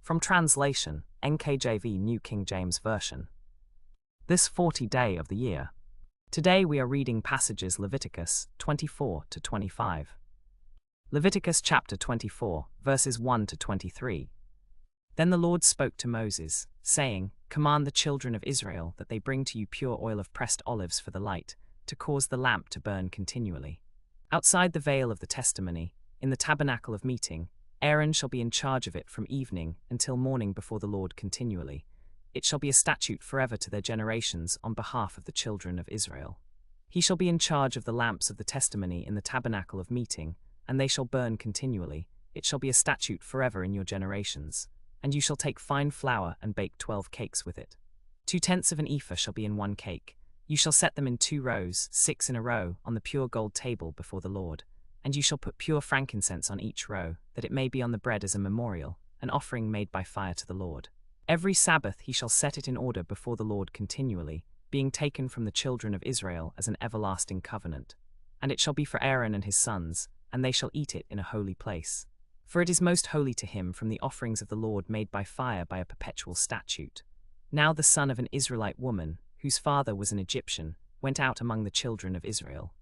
From translation, NKJV New King James Version. This 40th day of the year. Today we are reading passages Leviticus 24 to 25. Leviticus chapter 24, verses 1 to 23. Then the Lord spoke to Moses, saying, Command the children of Israel that they bring to you pure oil of pressed olives for the light, to cause the lamp to burn continually. Outside the veil of the testimony, in the tabernacle of meeting, Aaron shall be in charge of it from evening until morning before the Lord continually. It shall be a statute forever to their generations on behalf of the children of Israel. He shall be in charge of the lamps of the testimony in the tabernacle of meeting, and they shall burn continually. It shall be a statute forever in your generations. And you shall take fine flour and bake 12 cakes with it. 2/10 of an ephah shall be in one cake. You shall set them in 2 rows, 6 in a row, on the pure gold table before the Lord. And you shall put pure frankincense on each row, that it may be on the bread as a memorial, an offering made by fire to the Lord. Every Sabbath he shall set it in order before the Lord continually, being taken from the children of Israel as an everlasting covenant. And it shall be for Aaron and his sons, and they shall eat it in a holy place. For it is most holy to him from the offerings of the Lord made by fire by a perpetual statute. Now the son of an Israelite woman, whose father was an Egyptian, went out among the children of Israel.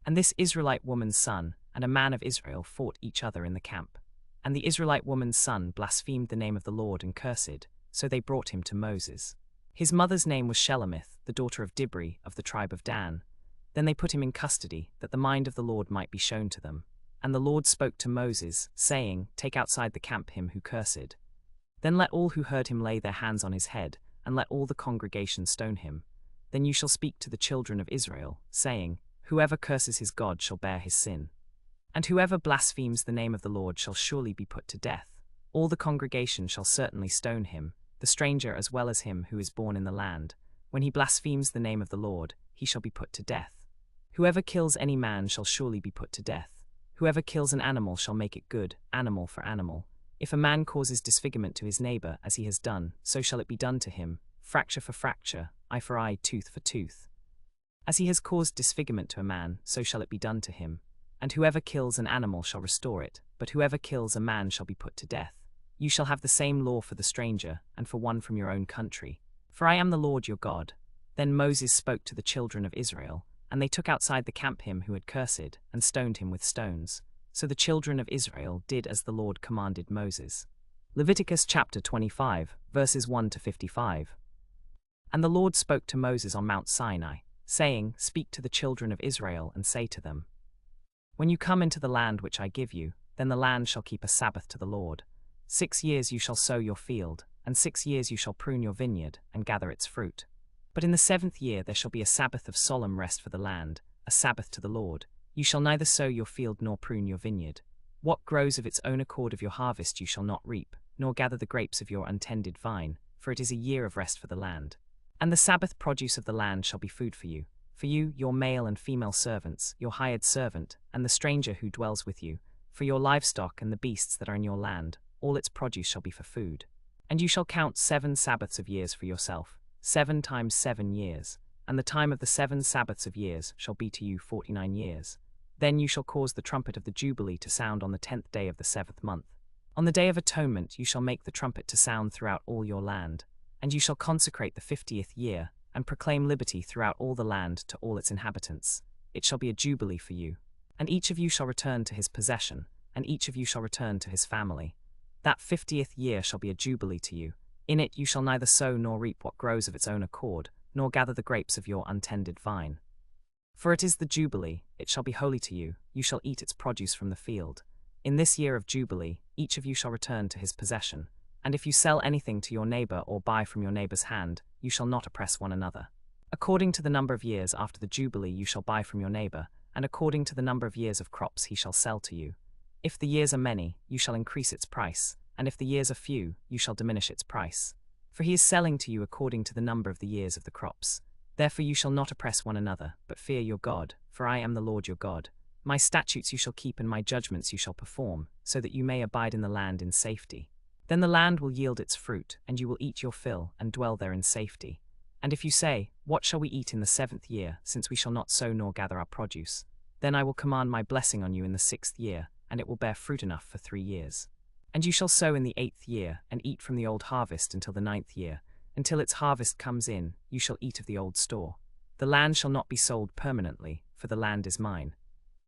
And this Israelite woman's son and a man of Israel fought each other in the camp. And the Israelite woman's son blasphemed the name of the Lord and cursed, so they brought him to Moses. His mother's name was Shelemith, the daughter of Dibri of the tribe of Dan. Then they put him in custody, that the mind of the Lord might be shown to them. And the Lord spoke to Moses, saying, Take outside the camp him who cursed. Then let all who heard him lay their hands on his head, and let all the congregation stone him. Then you shall speak to the children of Israel, saying, Whoever curses his God shall bear his sin. And whoever blasphemes the name of the Lord shall surely be put to death. All the congregation shall certainly stone him, the stranger as well as him who is born in the land. When he blasphemes the name of the Lord, he shall be put to death. Whoever kills any man shall surely be put to death. Whoever kills an animal shall make it good, animal for animal. If a man causes disfigurement to his neighbor as he has done, so shall it be done to him, fracture for fracture, eye for eye, tooth for tooth. As he has caused disfigurement to a man, so shall it be done to him. And whoever kills an animal shall restore it, but whoever kills a man shall be put to death. You shall have the same law for the stranger, and for one from your own country. For I am the Lord your God. Then Moses spoke to the children of Israel, and they took outside the camp him who had cursed, and stoned him with stones. So the children of Israel did as the Lord commanded Moses. Leviticus chapter 25, verses 1 to 55. And the Lord spoke to Moses on Mount Sinai, saying, Speak to the children of Israel, and say to them, When you come into the land which I give you, then the land shall keep a Sabbath to the Lord. 6 years you shall sow your field, and 6 years you shall prune your vineyard, and gather its fruit. But in the 7th year there shall be a Sabbath of solemn rest for the land, a Sabbath to the Lord. You shall neither sow your field nor prune your vineyard. What grows of its own accord of your harvest you shall not reap, nor gather the grapes of your untended vine, for it is a year of rest for the land. And the Sabbath produce of the land shall be food for you, your male and female servants, your hired servant, and the stranger who dwells with you, for your livestock and the beasts that are in your land, all its produce shall be for food. And you shall count 7 Sabbaths of years for yourself, 7 times 7 years, and the time of the 7 Sabbaths of years shall be to you 49 years. Then you shall cause the trumpet of the Jubilee to sound on the 10th day of the 7th month. On the day of atonement you shall make the trumpet to sound throughout all your land, and you shall consecrate the 50th year, and proclaim liberty throughout all the land to all its inhabitants. It shall be a jubilee for you. And each of you shall return to his possession, and each of you shall return to his family. That 50th year shall be a jubilee to you. In it you shall neither sow nor reap what grows of its own accord, nor gather the grapes of your untended vine. For it is the Jubilee, it shall be holy to you, you shall eat its produce from the field. In this year of Jubilee, each of you shall return to his possession. And if you sell anything to your neighbor or buy from your neighbor's hand, you shall not oppress one another. According to the number of years after the Jubilee you shall buy from your neighbor, and according to the number of years of crops he shall sell to you. If the years are many, you shall increase its price, and if the years are few, you shall diminish its price. For he is selling to you according to the number of the years of the crops. Therefore you shall not oppress one another, but fear your God, for I am the Lord your God. My statutes you shall keep and my judgments you shall perform, so that you may abide in the land in safety. Then the land will yield its fruit, and you will eat your fill, and dwell there in safety. And if you say, What shall we eat in the 7th year, since we shall not sow nor gather our produce? Then I will command my blessing on you in the 6th year, and it will bear fruit enough for 3 years. And you shall sow in the 8th year, and eat from the old harvest until the 9th year. Until its harvest comes in, you shall eat of the old store. The land shall not be sold permanently, for the land is mine.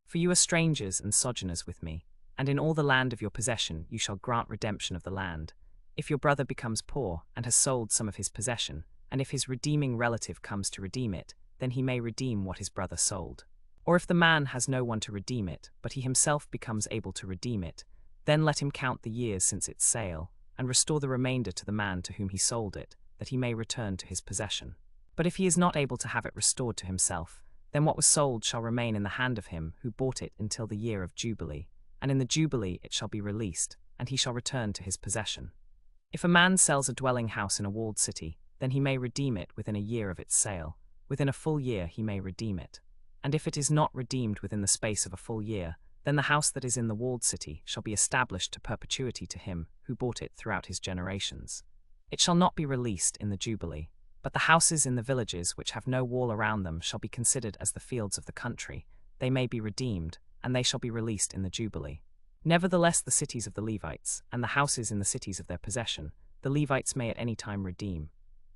For you are strangers and sojourners with me, and in all the land of your possession you shall grant redemption of the land. If your brother becomes poor, and has sold some of his possession, and if his redeeming relative comes to redeem it, then he may redeem what his brother sold. Or if the man has no one to redeem it, but he himself becomes able to redeem it, then let him count the years since its sale, and restore the remainder to the man to whom he sold it, that he may return to his possession. But if he is not able to have it restored to himself, then what was sold shall remain in the hand of him who bought it until the year of Jubilee, and in the Jubilee it shall be released, and he shall return to his possession. If a man sells a dwelling house in a walled city, then he may redeem it within a year of its sale. Within a full year he may redeem it. And if it is not redeemed within the space of a full year, then the house that is in the walled city shall be established to perpetuity to him who bought it throughout his generations. It shall not be released in the Jubilee, but the houses in the villages which have no wall around them shall be considered as the fields of the country. They may be redeemed, and they shall be released in the Jubilee. Nevertheless, the cities of the Levites, and the houses in the cities of their possession, the Levites may at any time redeem.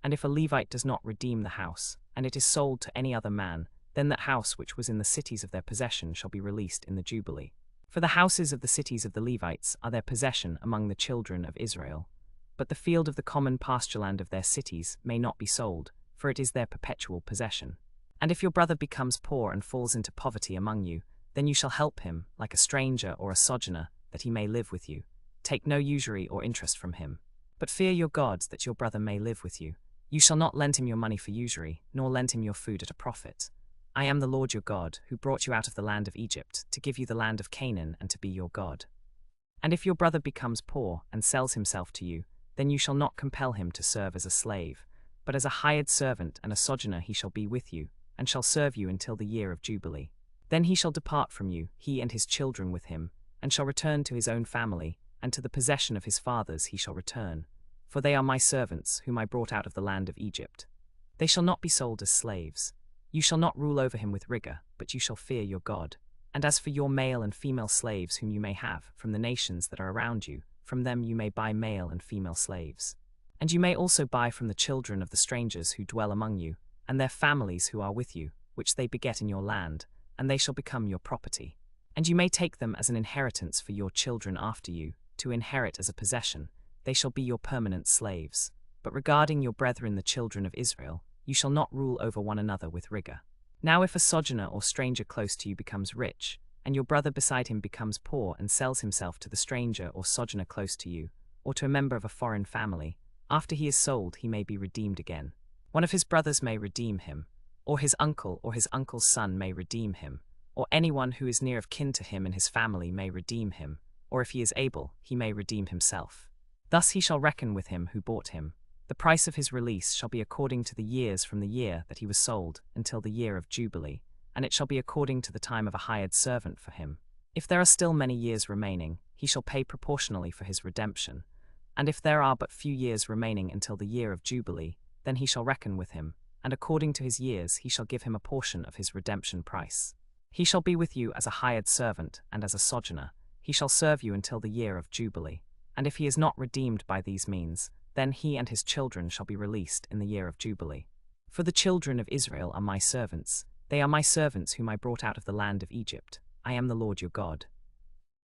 And if a Levite does not redeem the house, and it is sold to any other man, then that house which was in the cities of their possession shall be released in the Jubilee. For the houses of the cities of the Levites are their possession among the children of Israel. But the field of the common pastureland of their cities may not be sold, for it is their perpetual possession. And if your brother becomes poor and falls into poverty among you, then you shall help him, like a stranger or a sojourner, that he may live with you. Take no usury or interest from him. But fear your God, that your brother may live with you. You shall not lend him your money for usury, nor lend him your food at a profit. I am the Lord your God, who brought you out of the land of Egypt, to give you the land of Canaan and to be your God. And if your brother becomes poor and sells himself to you, then you shall not compel him to serve as a slave, but as a hired servant and a sojourner he shall be with you, and shall serve you until the year of Jubilee. Then he shall depart from you, he and his children with him, and shall return to his own family, and to the possession of his fathers he shall return. For they are my servants, whom I brought out of the land of Egypt. They shall not be sold as slaves. You shall not rule over him with rigor, but you shall fear your God. And as for your male and female slaves whom you may have from the nations that are around you, from them you may buy male and female slaves. And you may also buy from the children of the strangers who dwell among you, and their families who are with you, which they beget in your land, and they shall become your property. And you may take them as an inheritance for your children after you, to inherit as a possession. They shall be your permanent slaves. But regarding your brethren the children of Israel, you shall not rule over one another with rigor. Now if a sojourner or stranger close to you becomes rich, and your brother beside him becomes poor and sells himself to the stranger or sojourner close to you, or to a member of a foreign family, after he is sold he may be redeemed again. One of his brothers may redeem him, or his uncle or his uncle's son may redeem him, or anyone who is near of kin to him and his family may redeem him, or if he is able, he may redeem himself. Thus he shall reckon with him who bought him. The price of his release shall be according to the years from the year that he was sold until the year of Jubilee, and it shall be according to the time of a hired servant for him. If there are still many years remaining, he shall pay proportionally for his redemption. And if there are but few years remaining until the year of Jubilee, then he shall reckon with him, and according to his years he shall give him a portion of his redemption price. He shall be with you as a hired servant and as a sojourner. He shall serve you until the year of Jubilee. And if he is not redeemed by these means, then he and his children shall be released in the year of Jubilee. For the children of Israel are my servants. They are my servants whom I brought out of the land of Egypt. I am the Lord your God.